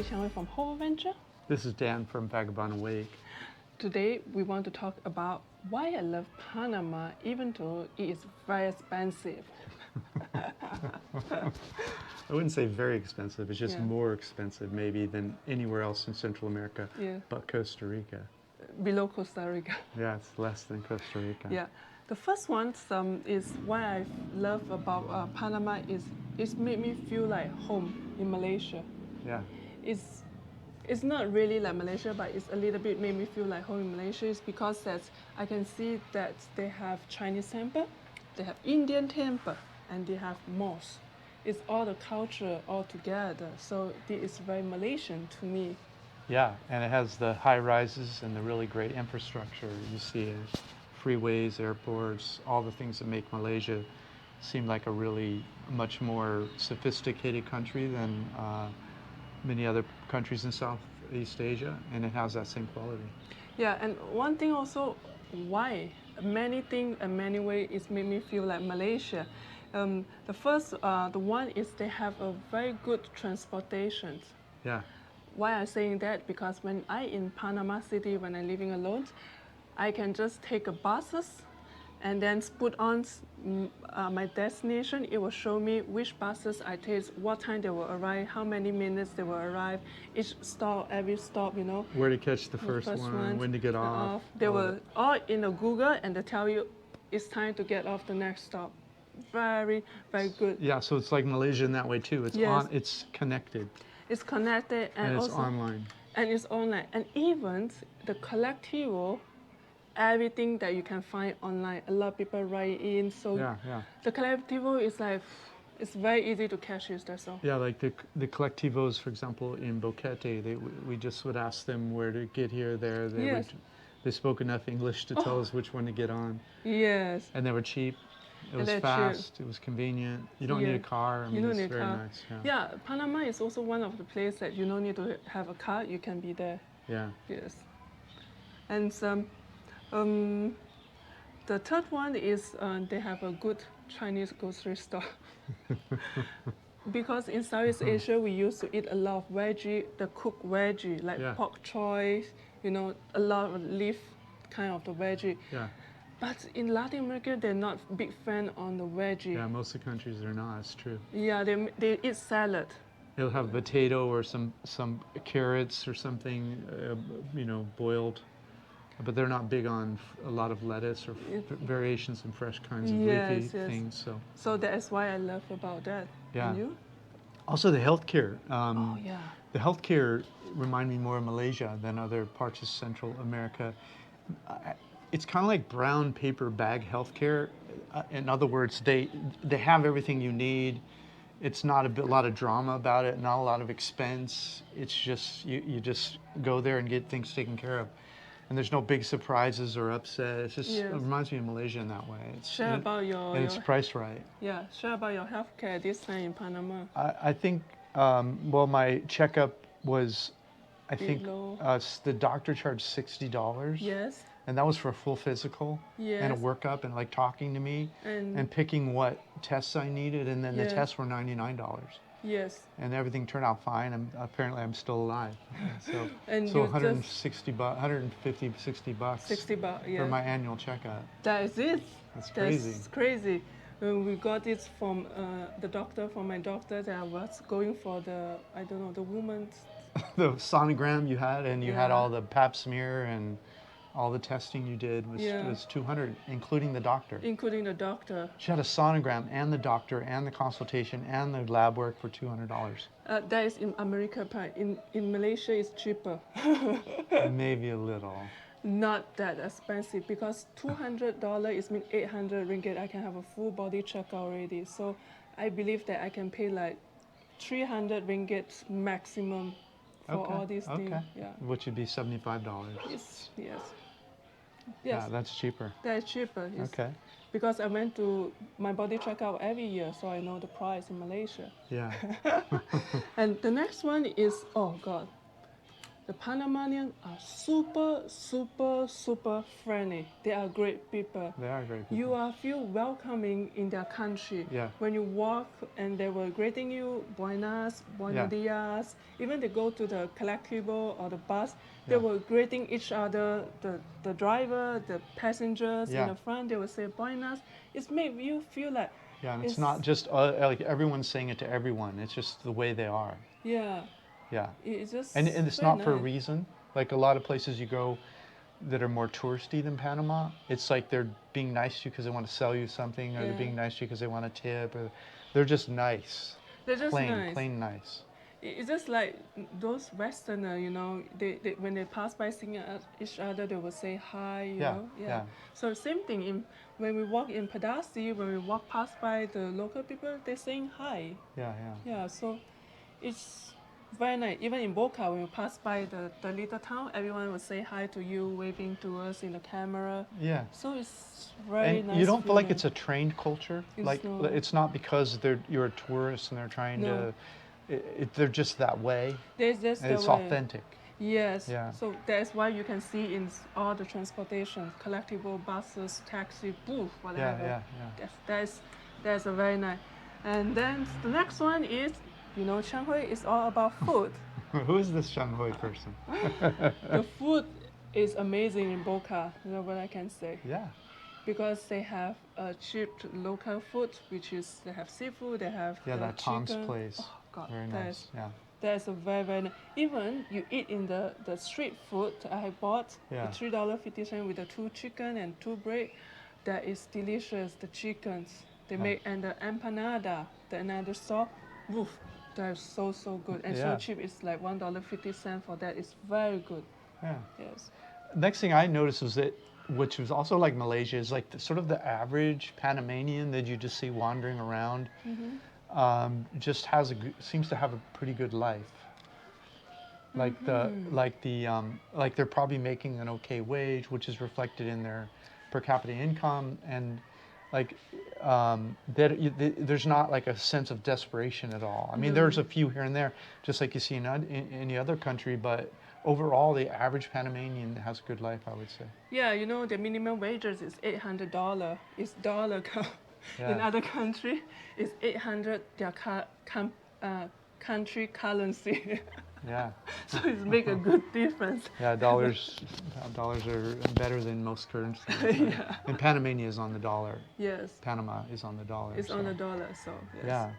𝐸 from Whole Adventure. This is Dan from Vagabond Awake. Today we want to talk about why I love Panama even though it is very expensive. I wouldn't say very expensive, it's just more expensive maybe than anywhere else in Central America, but Costa Rica. Below Costa Rica. Yeah, it's less than Costa Rica. Yeah. The first one is why I love about Panama is it's made me feel like home in Malaysia. Yeah. It's not really like Malaysia, but it's a little bit made me feel like home in Malaysia. It's because that I can see that they have Chinese temple, they have Indian temple, and they have mosque. It's all the culture all together. So this is very Malaysian to me. Yeah, and it has the high rises and the really great infrastructure. You see freeways, airports, all the things that make Malaysia seem like a really much more sophisticated country than many other countries in Southeast Asia, and it has that same quality. Yeah, and one thing also, why many things and many ways it's made me feel like Malaysia. The first, the one is they have a very good transportation. Yeah. Why I'm saying that? Because when I in Panama City, when I'm living alone, I can just take a buses and then put on my destination. It will show me which buses I take, what time they will arrive, how many minutes they will arrive, each stop, every stop, you know. Where to catch the first one, when to get off. They will all in a Google and they tell you it's time to get off the next stop. Very, very good. Yeah, so it's like Malaysia in that way too. It's it's connected. It's connected and it's also online. And it's online. And even the collectivo, everything that you can find online. A lot of people write in. So the collectivo is like, it's very easy to catch it, that's all. Yeah, like the collectivos, for example, in Boquete, we just would ask them where to get here, there. They spoke enough English to tell us which one to get on. Yes. And they were cheap. It was fast, it was convenient. You don't need a car. I mean, it's very nice. Yeah, Panama is also one of the places that you don't need to have a car, you can be there. Yeah. Yes. And the third one is they have a good Chinese grocery store. Because in Southeast Asia, we used to eat a lot of veggie, the cooked veggie, like pork choy, you know, a lot of leaf kind of the veggie. Yeah. But in Latin America, they're not big fan on the veggie. Yeah, most of the countries are not, it's true. Yeah, they eat salad. They'll have potato or some carrots or something, you know, boiled. But they're not big on a lot of lettuce or variations in fresh kinds of leafy things. So that is why I love about that. Yeah. And you? Also the healthcare. The healthcare remind me more of Malaysia than other parts of Central America. It's kind of like brown paper bag healthcare. In other words, they have everything you need. It's not a lot of drama about it, not a lot of expense. It's just, you just go there and get things taken care of. And there's no big surprises or upset. It's just, it reminds me of Malaysia in that way. Share about your... And it's priced right. Yeah, share about your healthcare this time in Panama. I think, well, my checkup was, I think, the doctor charged $60. Yes. And that was for a full physical and a workup and like talking to me and picking what tests I needed. And then the tests were $99. Yes. And everything turned out fine. Apparently I'm still alive. So, and so $150, $60 $60, for my annual checkup. That is it. That's crazy. That's crazy. We got it from the doctor, from my doctor that I was going for the, I don't know, the woman's... the sonogram you had, and you had all the pap smear and all the testing you did was $200, including the doctor. Including the doctor. She had a sonogram and the doctor and the consultation and the lab work for $200. That is in America. In Malaysia, it's cheaper. Maybe a little. Not that expensive because $200 is mean 800 ringgit. I can have a full body checkup already. So I believe that I can pay like 300 ringgit maximum for all these things. Yeah. Which would be $75. Yes. Yeah, that's cheaper. That is cheaper. Yes. Okay. Because I went to my body checkup every year, so I know the price in Malaysia. Yeah. And the next one is, oh God, the Panamanians are super, super, super friendly. They are great people. They are great people. You are feel welcoming in their country. Yeah. When you walk and they were greeting you, buenas, buenos dias. Even they go to the colectivo or the bus, they were greeting each other, the driver, the passengers in the front, they would say buenas. It's made you feel like... Yeah, and it's not just like everyone's saying it to everyone. It's just the way they are. Yeah. Yeah. It's just and it's not for a reason. Like a lot of places you go that are more touristy than Panama, it's like they're being nice to you because they want to sell you something, or they're being nice to you because they want a tip, or they're just nice. They're just nice. Plain nice. It's just like those Westerners, you know, they when they pass by seeing each other, they will say hi, you know. Yeah. So same thing, when we walk in Padasi, when we walk past by the local people, they're saying hi. Yeah, so it's very nice. Even in Boca, when we pass by the little town, everyone will say hi to you, waving to us in the camera. Yeah. So it's very nice. You don't feel like it's a trained culture? It's not. It's not because you're a tourist and they're trying to... they're just that way. It's authentic. Yes. Yeah. So that's why you can see in all the transportation, collectible buses, taxi, booth, whatever. That's a very nice. And then the next one is, you know, 𝐁𝐎 is all about food. Who is this 𝐁𝐎 person? The food is amazing in Boca. You know what I can say? Yeah. Because they have cheap local food, which is they have seafood, they have that chicken. Tom's place. Oh God, very nice. That's a very, very nice. Even you eat in the street food I bought, the $3.50 with the 2 chicken and 2 bread, that is delicious. The chickens they make, and the empanada, the another sauce, woof, they're so good and so cheap. It's like $1.50 for that. It's very good. Yeah. Yes. Next thing I noticed was that, which was also like Malaysia, is like sort of the average Panamanian that you just see wandering around. Just seems to have a pretty good life. Like like they're probably making an okay wage, which is reflected in their per capita income, and like there's not like a sense of desperation at all. I mean, there's a few here and there, just like you see in any other country, but overall, the average Panamanian has a good life, I would say. Yeah, you know, the minimum wages is $800. It's dollar. In other country, it's 800 their country currency. So it makes a good difference. Dollars are better than most currencies. And Panamania is on the dollar. Yes. Panama is on the dollar. It's on the dollar, so yes. Yeah.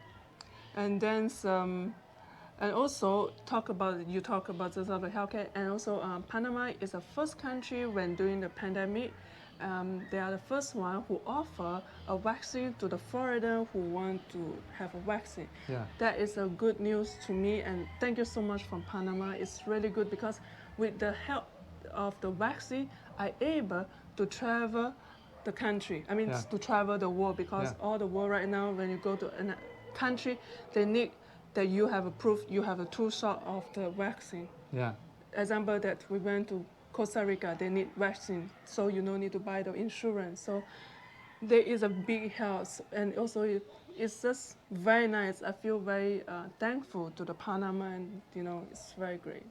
And then and also you talk about the healthcare, and also Panama is the first country when during the pandemic. They are the first one who offer a vaccine to the foreigner who want to have a vaccine. That is a good news to me, and thank you so much from Panama. It's really good because with the help of the vaccine, I'm able to travel the country. I mean, to travel the world, because all the world right now, when you go to a country, they need that you have a proof you have a 2 shot of the vaccine. Example that we went to Costa Rica, they need vaccine, so you don't need to buy the insurance. So there is a big help, and also it's just very nice. I feel very thankful to the Panama, and you know, it's very great.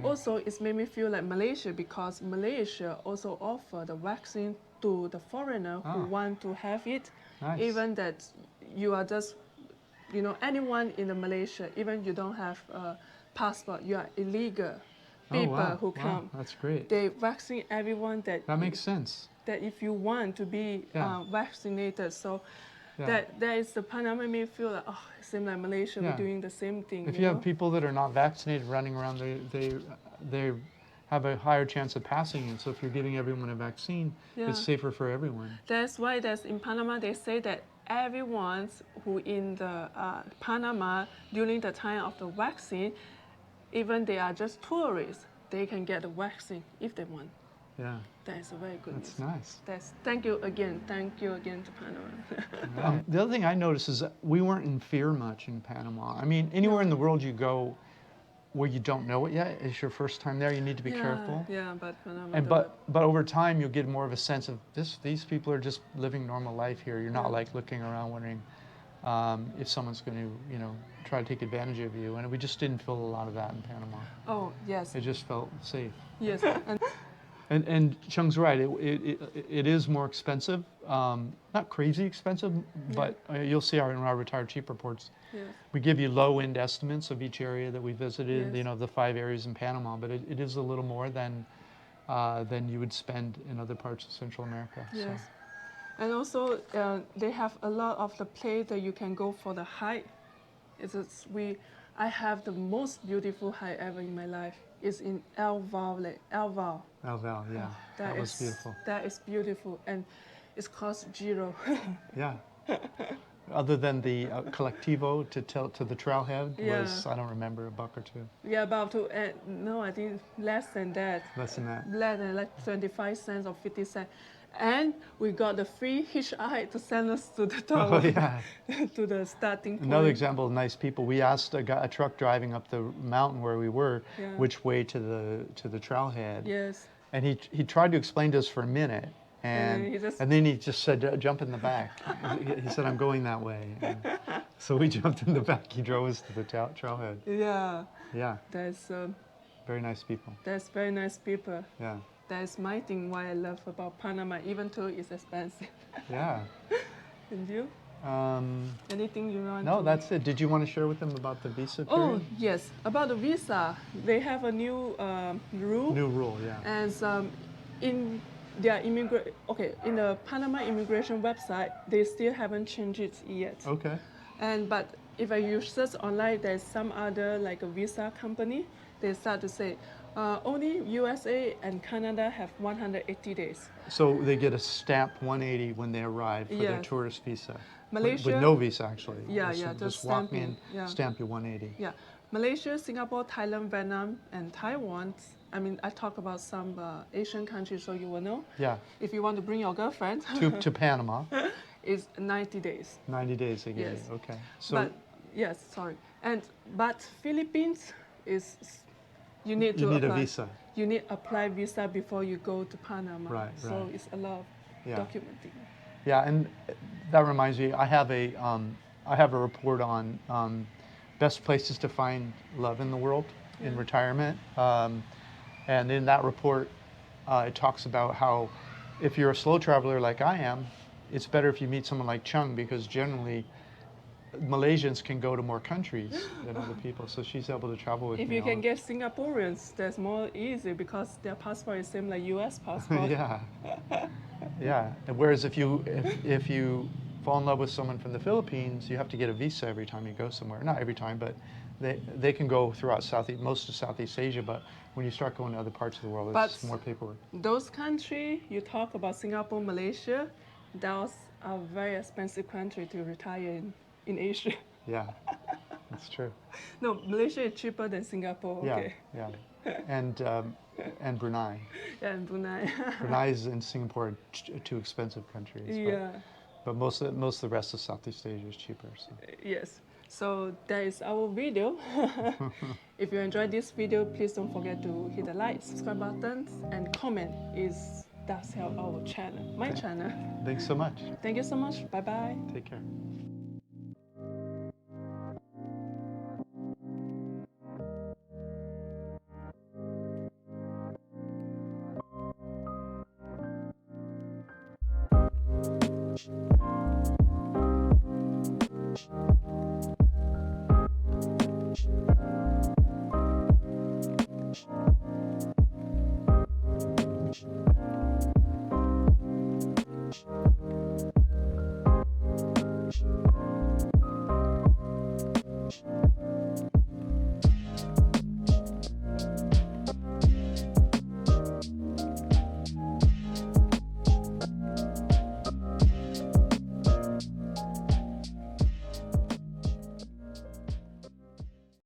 Also, it's made me feel like Malaysia, because Malaysia also offer the vaccine to the foreigner who want to have it. Even that you are just, you know, anyone in the Malaysia, even you don't have a passport, you are illegal. People who come, that's great. They vaccinate everyone that makes sense. That if you want to be vaccinated, so that is the Panama made me feel like, oh, it seems like Malaysia we're doing the same thing. If you have people that are not vaccinated running around, they have a higher chance of passing it. So if you're giving everyone a vaccine, it's safer for everyone. That's why in Panama they say that everyone who in the Panama during the time of the vaccine, even they are just tourists, they can get the vaccine if they want. That is a very good news. That's nice. Thank you again to Panama. The other thing I noticed is that we weren't in fear much in Panama. I mean, anywhere in the world you go where you don't know it yet, it's your first time there, you need to be careful. But Panama. But over time you'll get more of a sense of these people are just living normal life here. You're not like looking around wondering, if someone's going to, try to take advantage of you. And we just didn't feel a lot of that in Panama. Oh, yes. It just felt safe. Yes. And Cheng's right. It is more expensive. Not crazy expensive, but you'll see in our Retired Cheap reports. Yes. We give you low-end estimates of each area that we visited. Yes. The 5 areas in Panama, but it is a little more than you would spend in other parts of Central America. Yes. So. And also, they have a lot of the place that you can go for the hike. I have the most beautiful hike ever in my life. It's in 𝐿𝐷. 𝐿𝐷, yeah. That was beautiful. That is beautiful, and it's cost 0. Yeah. Other than the colectivo to the trailhead was, I don't remember, $1 or $2. Yeah, about to. No, I think less than that. Less than that. Less than like 25 cents or 50 cents. And we got the free hitchhike to send us to the tower, to the starting point. Another example of nice people. We asked a truck driving up the mountain where we were which way to the trailhead. Yes. And he tried to explain to us for a minute, and then he just said, "Jump in the back." He said, "I'm going that way." And so we jumped in the back. He drove us to the trailhead. Yeah. Yeah. That's very nice people. That's very nice people. Yeah. That's my thing. Why I love about Panama, even though it's expensive. Yeah. And you? Anything you want? No, that's it. Did you want to share with them about the visa period? Oh yes, about the visa. They have a new rule. New rule, yeah. And in their in the Panama immigration website, they still haven't changed it yet. Okay. But if you search online, there's some other like a visa company. They start to say only USA and Canada have 180 days. So they get a stamp 180 when they arrive for their tourist visa. Malaysia, with no visa actually. Just walk in, stamp you 180. Yeah, Malaysia, Singapore, Thailand, Vietnam, and Taiwan. I mean, I talk about some Asian countries, so you will know. Yeah. If you want to bring your girlfriend to Panama, it's 90 days. 90 days again. Yes. Okay. So. But Philippines is. You need a visa. You need to apply visa before you go to Panama. Right. So it's a lot of documenting. Yeah, and that reminds me, I have a report on best places to find love in the world in retirement, and in that report, it talks about how if you're a slow traveler like I am, it's better if you meet someone like Cheng, because generally Malaysians can go to more countries than other people, so she's able to travel with me. If you can get Singaporeans, that's more easy because their passport is same like U.S. passport. Yeah. And whereas if you fall in love with someone from the Philippines, you have to get a visa every time you go somewhere. Not every time, but they can go throughout most of Southeast Asia. But when you start going to other parts of the world, it's more paperwork. Those countries you talk about, Singapore, Malaysia, those are very expensive countries to retire in Asia. Yeah, that's true. No, Malaysia is cheaper than Singapore. Okay. Yeah. And Brunei. Yeah, and Brunei. Brunei and Singapore are two expensive countries. Yeah. But most of the rest of Southeast Asia is cheaper. So. Yes. So that is our video. If you enjoyed this video, please don't forget to hit the like, subscribe button, and comment. Does help our channel, my channel. Thanks so much. Thank you so much. Bye bye. Take care.